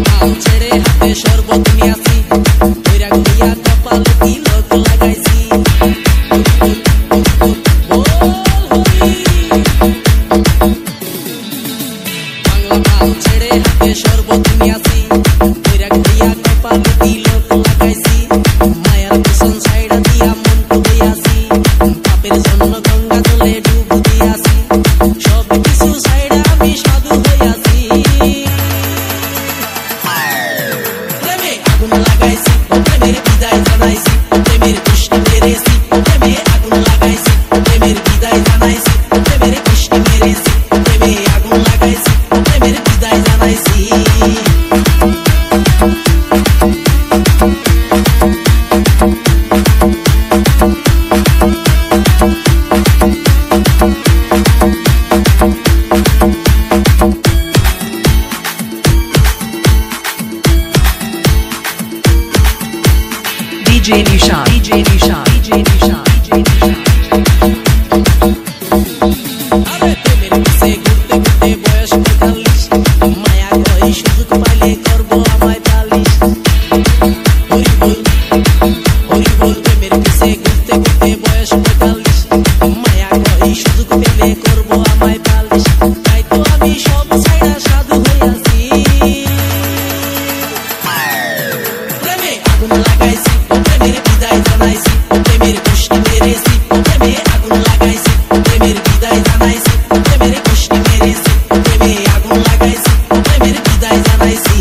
মাল ছেড়ে হাতে শরবত নিয়াছি কইরা গইয়া কপালে তিলক লাগাইছি বাংলা মাল ছেড়ে হাতে শরবত নিয়াছি কইরা গইয়া কপালে তিলক লাগাইছি মায়ার পিছন ছাইড়া দিয়া মন ডুবাইয়াছি পাপের জন্য গঙ্গা জলে ডুব দিয়াছি সব কিছু ছাইড়া আমি সাধু হইয়াছি প্রেমে আগুন লাগাইছি প্রেমের বিদায় জানাইছি প্রেমের কৃষ্টি মেরেছি প্রেমে আগুন লাগাইছি প্রেমের বিদায় জানাইছি প্রেমের কৃষ্টি মেরেছি প্রেমে আগুন লাগাইছি প্রেমের বিদায় জানাইছি DJ Nisha, DJ Nisha, DJ Nisha, DJ Nisha. আরে প্রেমের পিছে ঘুরতে ঘুরতে বয়স ৪৫ মায়া কই সুযোগ পাইলে করব আমায় পালিশ হরি বল প্রেমের পিছে ঘুরতে ঘুরতে বয়স ৪৫ মায়া কই সুযোগ পেলে করব আমায় পালিশ তাই তো আমি সব ছাইড়া সাধু হইয়াছি প্রেমে আগুন লাগাইছি প্রেমের বিদায় জানাইছি প্রেমের কৃষ্টি মেরেছি প্রেমে আগুন লাগাইছি প্রেমের বিদায় জানাইছি প্রেমের কৃষ্টি মেরেছি প্রেমে আগুন লাগাইছি প্রেমের বিদায় জানাইছি